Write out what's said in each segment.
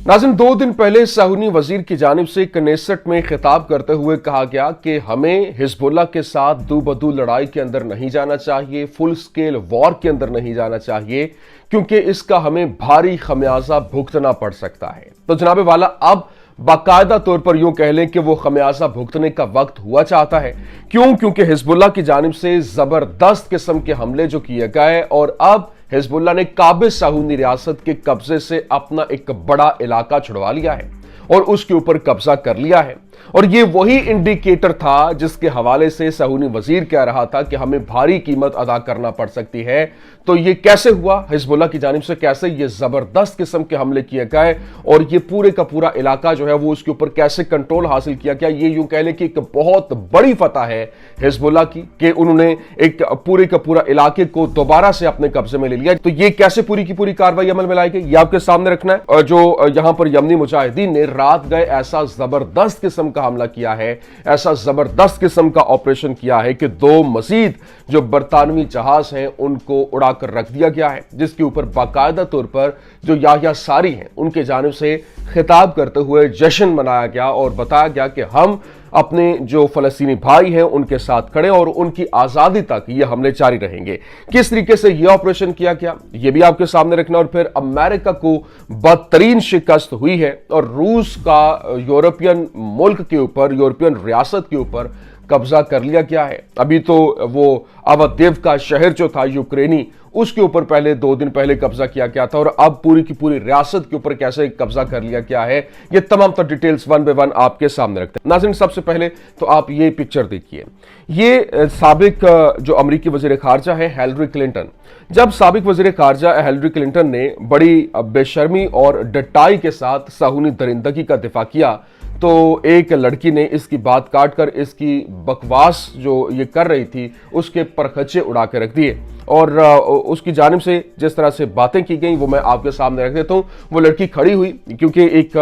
नाज़रीन, 2 दिन पहले साहूनी वजीर की जानिब से कनेसेट में खिताब करते हुए कहा गया कि हमें हिजबुल्लाह के साथ दो बदू लड़ाई के अंदर नहीं जाना चाहिए, फुल स्केल वॉर के अंदर नहीं जाना चाहिए, क्योंकि इसका हमें भारी खमियाजा भुगतना पड़ सकता है। तो जनाब वाला, अब बाकायदा तौर पर यूं कह लें कि वो खमियाजा भुगतने का वक्त हुआ चाहता है। क्यों? क्योंकि हिजबुल्लाह की जानिब से जबरदस्त किस्म के हमले जो किए गए और अब हिजबुल्लाह ने काबिज साहूनी रियासत के कब्जे से अपना एक बड़ा इलाका छुड़वा लिया है और उसके ऊपर कब्जा कर लिया है। और ये वही इंडिकेटर था जिसके हवाले से साहूनी वजीर कह रहा था कि हमें भारी कीमत अदा करना पड़ सकती है। तो ये कैसे हुआ? हिजबुल्लाह की जानिब से कैसे ये जबरदस्त किस्म के हमले किए गए और ये पूरे का पूरा इलाका जो है वो उसके ऊपर कैसे कंट्रोल हासिल किया गया? ये यूं कह लें कि एक बहुत बड़ी फतह है हिजबुल्लाह की कि उन्होंने एक पूरे का पूरा इलाके को दोबारा से अपने कब्जे में ले लिया। तो ये कैसे पूरी की पूरी कार्रवाई अमल में लाई गई, ये आपके सामने रखना है। जो यहां पर यमनी मुजाहिदीन ने रात गए ऐसा जबरदस्त किस्म का हमला किया है, ऐसा जबरदस्त किस्म का ऑपरेशन किया है कि 2 मजीद जो बरतानवी जहाज हैं उनको उड़ाकर रख दिया गया है, जिसके ऊपर बाकायदा तौर पर जो याह्या सारी हैं उनके जानिब से खिताब करते हुए जश्न मनाया गया और बताया गया कि हम अपने जो फलस्तीनी भाई हैं उनके साथ खड़े और उनकी आजादी तक ये हमले जारी रहेंगे। किस तरीके से ये ऑपरेशन किया गया ये भी आपके सामने रखना। और फिर अमेरिका को बदतरीन शिकस्त हुई है और रूस का यूरोपियन मुल्क के ऊपर, यूरोपियन रियासत के ऊपर कब्जा कर लिया गया है। अभी तो वो अवदेव का शहर जो था यूक्रेनी, उसके ऊपर पहले 2 दिन पहले कब्जा किया गया था और अब पूरी की पूरी रियासत के ऊपर कैसे कब्जा कर लिया गया है, ये तमाम तो डिटेल्स 1 बाय 1 आपके सामने रखते हैं। नाज़रीन, सबसे पहले तो आप ये पिक्चर देखिए। ये साबिक जो अमरीकी वजीर खारजा है हिलरी क्लिंटन, जब साबिक वजीर खारजा हिलरी क्लिंटन ने बड़ी बेशर्मी और डटाई के साथ साहूनी दरिंदगी का दिफा किया तो एक लड़की ने इसकी बात काटकर इसकी बकवास जो ये कर रही थी उसके परखच्चे उड़ा के रख दिए और उसकी जानिब से जिस तरह से बातें की गई वो मैं आपके सामने रख देता हूं। वो लड़की खड़ी हुई क्योंकि एक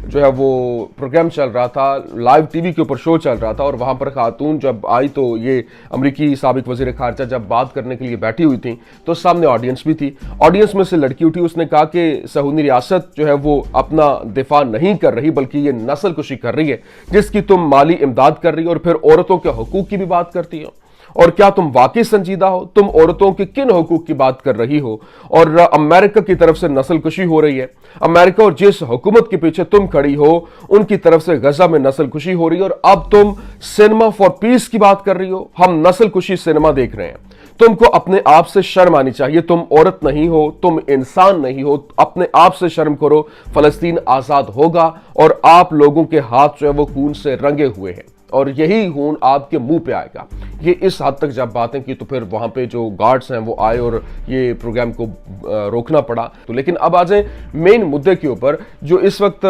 जो है वो प्रोग्राम चल रहा था, लाइव टीवी के ऊपर शो चल रहा था और वहां पर खातून जब आई तो ये अमरीकी साबिक वजीर खारजा जब बात करने के लिए बैठी हुई थी तो सामने ऑडियंस भी थी। ऑडियंस में से लड़की उठी, उसने कहा कि साहूनी रियासत जो है वो अपना दिफा नहीं कर रही बल्कि ये नस्ल कुशी कर रही है, जिसकी तुम माली इमदाद कर रही हो और फिर औरतों के हुकूक की भी बात करती हो। और क्या तुम वाकई संजीदा हो? तुम औरतों के किन हुकूक की बात कर रही हो? और अमेरिका की तरफ से नस्ल कुशी हो रही है। अमेरिका और जिस हुकूमत के पीछे तुम खड़ी हो उनकी तरफ से गजा में नस्ल कुशी हो रही है और अब तुम सिनेमा फॉर पीस की बात कर रही हो। हम नस्ल कुशी सिनेमा देख रहे हैं। तुमको अपने आप से शर्म आनी चाहिए। तुम औरत नहीं हो, तुम इंसान नहीं हो, अपने आप से शर्म करो। फलस्तीन आजाद होगा और आप लोगों के हाथ जो है वो खून से रंगे हुए हैं और यही खून आपके मुंह पे आएगा। ये इस हद तक जब बातें की तो फिर वहां पे जो गार्ड्स हैं वो आए और ये प्रोग्राम को रोकना पड़ा। तो लेकिन अब आ जाए मेन मुद्दे के ऊपर। जो इस वक्त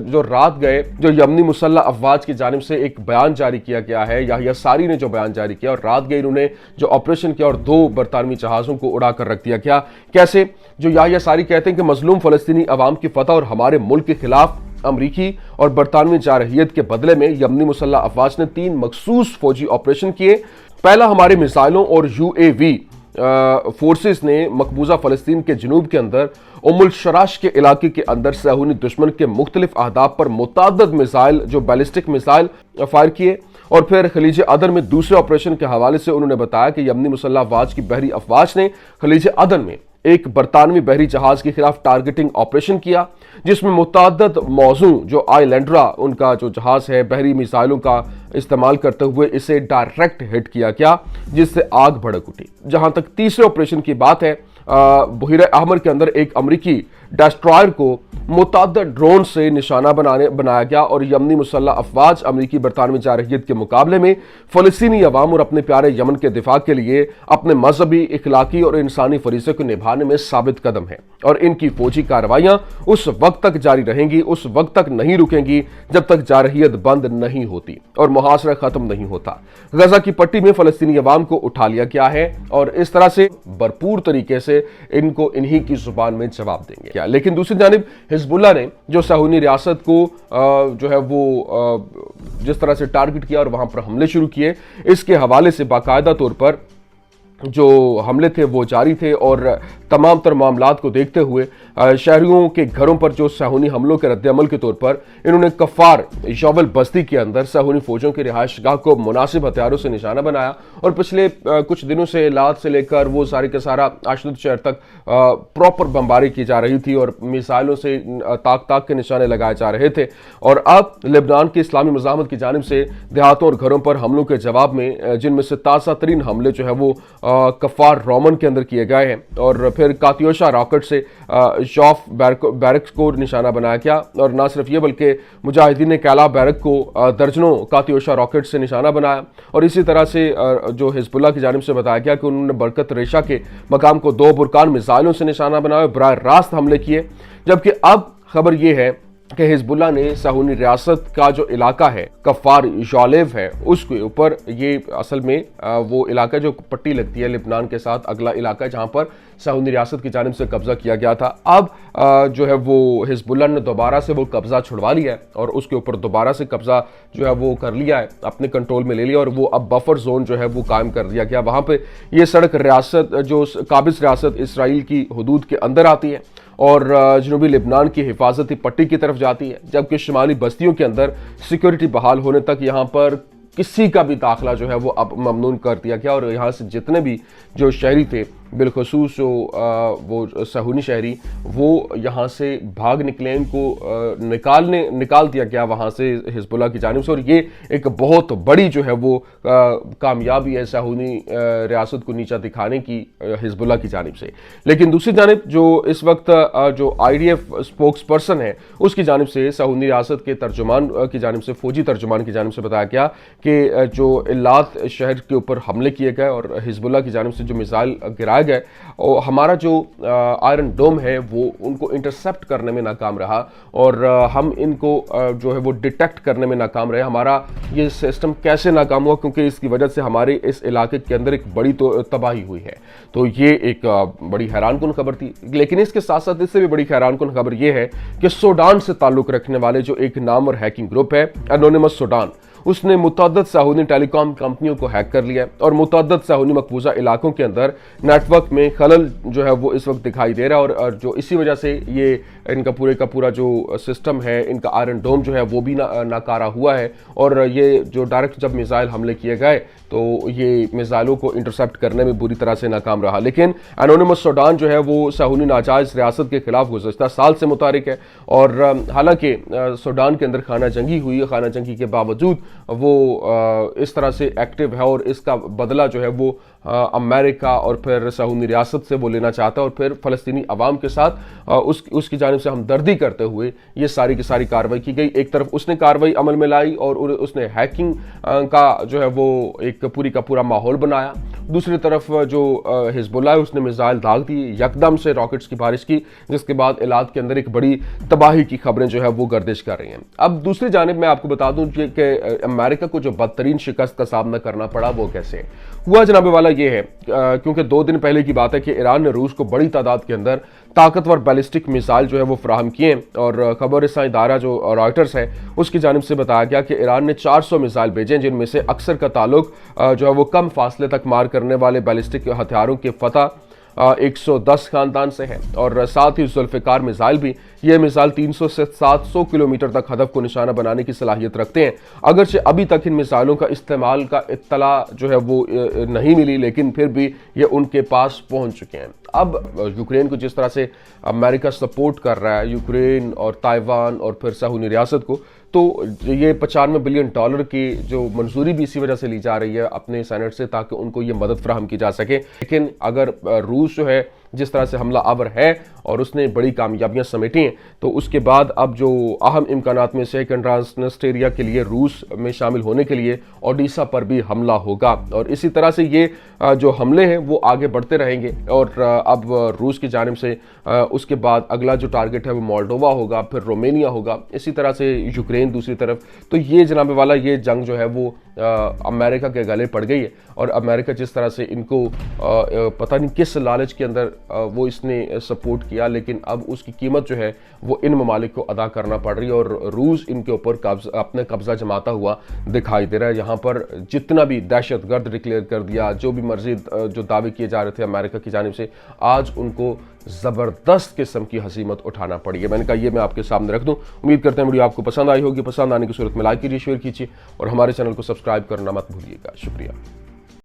जो रात गए जो यमनी मुसल्लह अफवाज की जानिब से एक बयान जारी किया गया है, याह्या सारी ने जो बयान जारी किया और रात गए इन्होंने जो ऑपरेशन किया और 2 बरतानवी जहाजों को उड़ा कर रख दिया गया। कैसे? जो याह्या सारी कहते हैं कि मजलूम फलस्तीनी अवाम की फतह और हमारे मुल्क के खिलाफ अमरीकी और बरतानवी जारहियत के बदले में यमनी मुसल्लह अफवाज ने 3 मखसूस फौजी ऑपरेशन किए। पहला, हमारे मिसाइलों और UAV फोर्सेस ने मकबूजा फलस्तीन के जनूब के अंदर उमुल शराश के इलाके के अंदर साहूनी दुश्मन के मुख्तलिफ अहदाफ पर मुताद्दद मिसाइल जो बैलिस्टिक मिसाइल फायर किए। और फिर खलीज अदन में दूसरे ऑपरेशन के हवाले से उन्होंने बताया कि यमनी मुसल्लह अफवाज की बहरी अफवाज ने खलीज अदन में एक बरतानवी बहरी जहाज के खिलाफ टारगेटिंग ऑपरेशन किया, जिसमें मुताद्दद मौजू जो आइलैंड्रा उनका जो जहाज है बहरी मिसाइलों का इस्तेमाल करते हुए इसे डायरेक्ट हिट किया गया, जिससे आग भड़क उठी। जहां तक तीसरे ऑपरेशन की बात है, बहीर अहमर के अंदर एक अमरीकी डेस्ट्रॉयर को मुताद्दद ड्रोन से निशाना बनाया गया और यमनी मुसल्लह अफवाज अमरीकी बरतानवी जारहियत के मुकाबले में फलस्तीनी अवाम और अपने प्यारे यमन के दिफा के लिए अपने मजहबी, इखलाकी और इंसानी फरीज़े को निभाने में साबित कदम है। और इनकी फौजी कार्रवाइयां उस वक्त तक जारी रहेंगी, उस वक्त तक नहीं रुकेंगी जब तक जारहियत बंद नहीं होती और मुहासरा खत्म नहीं होता। गजा की पट्टी में फलस्तीनी अवाम को उठा लिया गया है और इस तरह से भरपूर तरीके से इनको इन्हीं की जुबान में जवाब देंगे क्या। लेकिन दूसरी जानिब हिजबुल्लाह ने जो साहूनी रियासत को जो है वो जिस तरह से टारगेट किया और वहां पर हमले शुरू किए, इसके हवाले से बाकायदा तौर पर जो हमले थे वो जारी थे और तमाम तर मामलात को देखते हुए शहरियों के घरों पर जो साहूनी हमलों के रद्द-ए-अमल के तौर पर इन्होंने कफ़ार यौवल बस्ती के अंदर साहूनी फौजों की रिहाइशगाह को मुनासिब हथियारों से निशाना बनाया और पिछले कुछ दिनों से लाद से लेकर वो सारी का सारा अशदद शहर तक प्रॉपर बमबारी की जा रही थी और मिसाइलों से ताक ताक के निशाने लगाए जा रहे थे। और अब लेबनान की इस्लामी मुजाहमत की जानिब से देहातों और घरों पर हमलों के जवाब में, जिनमें से ताज़ा तरीन हमले जो है वो कफ़ार रोमन के अंदर किए गए हैं और फिर कातियोशा रॉकेट से शॉफ बैरक्स को निशाना बनाया गया। और न सिर्फ ये बल्कि मुजाहिदीन ने कैला बैरक को दर्जनों कातियोशा रॉकेट से निशाना बनाया। और इसी तरह से जो हिजबुल्लाह की जानिब से बताया गया कि उन्होंने बरकत रेशा के मकाम को 2 बुरकान मिसाइलों से निशाना बनाया, बराह रास्त हमले किए। जबकि अब खबर यह है कि हिजबुल्लाह ने साहूनी रियासत का जो इलाका है कफ़ार यौलेव है उसके ऊपर, ये असल में वो इलाका जो पट्टी लगती है लेबनान के साथ अगला इलाका जहां पर साहूनी रियासत की जानिब से कब्जा किया गया था, अब जो है वो हिजबुल्लाह ने दोबारा से वो कब्जा छुड़वा लिया है और उसके ऊपर दोबारा से कब्जा जो है वो कर लिया है, अपने कंट्रोल में ले लिया और वो अब बफर जोन जो है वो कायम कर दिया गया। वहां पे ये सड़क रियासत जो काबिज रियासत इसराइल की हदूद के अंदर आती है और जनूबी लेबनान की हिफाजती पट्टी की तरफ जाती है, जबकि शुमाली बस्तियों के अंदर सिक्योरिटी बहाल होने तक यहाँ पर किसी का भी दाखिला जो है वो अब ममनून कर दिया गया। और यहाँ से जितने भी जो शहरी थे, बिलखसूस जो वो साहूनी शहरी, वो यहाँ से भाग निकले, इनको निकाल दिया गया वहाँ से हिजबुल्लाह की जानिब से। और ये एक बहुत बड़ी जो है वो कामयाबी है साहूनी रियासत को नीचा दिखाने की हिजबुल्लाह की जानिब से। लेकिन दूसरी जानिब जो इस वक्त जो IDF स्पोक्स पर्सन है उसकी जानिब से साहूनी रियासत के तर्जुमान की जानिब से, फौजी तर्जुमान की जानिब से बताया गया कि जो इलात शहर के ऊपर हमले किए गए और हिजबुल्लाह की जानिब से जो मिसाइल गिराए गए और हमारा जो आयरन डोम है वो उनको इंटरसेप्ट करने में नाकाम रहा और हम इनको जो है वो डिटेक्ट करने में नाकाम रहे। हमारा ये सिस्टम कैसे नाकाम हुआ? क्योंकि इसकी वजह से हमारे इस इलाके के अंदर एक बड़ी तो तबाही हुई है। तो ये एक बड़ी हैरानकुन खबर थी। लेकिन इसके साथ साथ इससे भी बड़ी हैरानकुन खबर ये है कि सूडान से ताल्लुक रखने वाले जो एक नाम और हैकिंग ग्रुप है एनोनिमस सूडान, उसने मुतअद्दिद साहूनी टेलीकॉम कंपनियों को हैक कर लिया और मुतअद्दिद साहूनी मकबूजा इलाकों के अंदर नेटवर्क में खलल जो है वो इस वक्त दिखाई दे रहा है और जो इसी वजह से ये इनका पूरे का पूरा जो सिस्टम है, इनका आयरन डोम जो है वो भी नाकारा हुआ है। और ये जो डायरेक्ट जब मिसाइल हमले किए गए तो ये मिसाइलों को इंटरसेप्ट करने में बुरी तरह से नाकाम रहा। लेकिन एनोनिमस सूडान जो है वो साहूनी नाजायज रियासत के खिलाफ गुज़श्ता साल से मुतारिक है और हालांकि सूडान के अंदर खाना जंगी हुई है, खाना जंगी के बावजूद वो इस तरह से एक्टिव है और इसका बदला जो है वो अमेरिका और फिर साहूनी रियासत से वो लेना चाहता है और फिर फ़लस्तीनी अवाम के साथ उसकी जानिब से हमदर्दी करते हुए ये सारी की सारी कार्रवाई की गई। एक तरफ उसने कार्रवाई अमल में लाई और उसने हैकिंग का जो है वो एक पूरी का पूरा माहौल बनाया, दूसरी तरफ जो हिजबुल्लाह है उसने मिसाइल दाग दी, यकदम से रॉकेट्स की बारिश की, जिसके बाद इलाक के अंदर एक बड़ी तबाही की खबरें जो है वो गर्दिश कर रही हैं। अब दूसरी जानिब मैं आपको बता दूं कि अमेरिका को जो बदतरीन शिकस्त का सामना करना पड़ा वो कैसे हुआ जनाब वाला ये है, क्योंकि 2 दिन पहले की बात है कि ईरान ने रूस को बड़ी तादाद के अंदर ताकतवर बैलिस्टिक मिसाइल जो है वो फराहम किए और खबर रसां इदारा जो रॉयटर्स है उसकी जानिब से बताया गया कि ईरान ने 400 मिसाइल भेजे, जिनमें से अक्सर का ताल्लुक जो है वो कम फासले तक मार करने वाले बैलिस्टिक हथियारों के फतह 110 खानदान से है और साथ ही जुल्फ़िकार मिसाइल भी। ये मिसाइल 300 से 700 किलोमीटर तक हदफ को निशाना बनाने की सलाहियत रखते हैं। अगरचे अभी तक इन मिसाइलों का इस्तेमाल का इत्तला जो है वो नहीं मिली, लेकिन फिर भी ये उनके पास पहुंच चुके हैं। अब यूक्रेन को जिस तरह से अमेरिका सपोर्ट कर रहा है, यूक्रेन और ताइवान और फिर साहूनी रियासत को, तो ये $95 बिलियन की जो मंजूरी भी इसी वजह से ली जा रही है अपने सेनेट से, ताकि उनको ये मदद फराहम की जा सके। लेकिन अगर रूस जो है जिस तरह से हमला आवर है और उसने बड़ी कामयाबियां समेटी हैं, तो उसके बाद अब जो अहम इम्कानात में से ट्रांसनिस्टेरिया के लिए रूस में शामिल होने के लिए ओडिशा पर भी हमला होगा और इसी तरह से ये जो हमले हैं वो आगे बढ़ते रहेंगे। और अब रूस की जानिब से उसके बाद अगला जो टारगेट है वो मोल्डोवा होगा, फिर रोमेनिया होगा, इसी तरह से यूक्रेन दूसरी तरफ। तो ये जनाब वाला ये जंग जो है वो अमेरिका के गले पड़ गई है और अमेरिका जिस तरह से इनको पता नहीं किस लालच के अंदर वो इसने सपोर्ट किया, लेकिन अब उसकी कीमत जो है वो इन ममालिक को अदा करना पड़ रही है और रूस इनके ऊपर अपने कब्जा जमाता हुआ दिखाई दे रहा है। यहाँ पर जितना भी दहशतगर्द डिक्लेयर कर दिया, जो भी मर्जी जो दावे किए जा रहे थे अमेरिका की जानिब से, आज उनको ज़बरदस्त किस्म की हसीमत उठाना पड़ी है। मैंने कहा ये मैं आपके सामने रख दूं। उम्मीद करते हैं वीडियो आपको पसंद आई होगी। पसंद आने की सूरत में लाइक कीजिए, शेयर कीजिए और हमारे चैनल को सब्सक्राइब करना मत भूलिएगा। शुक्रिया।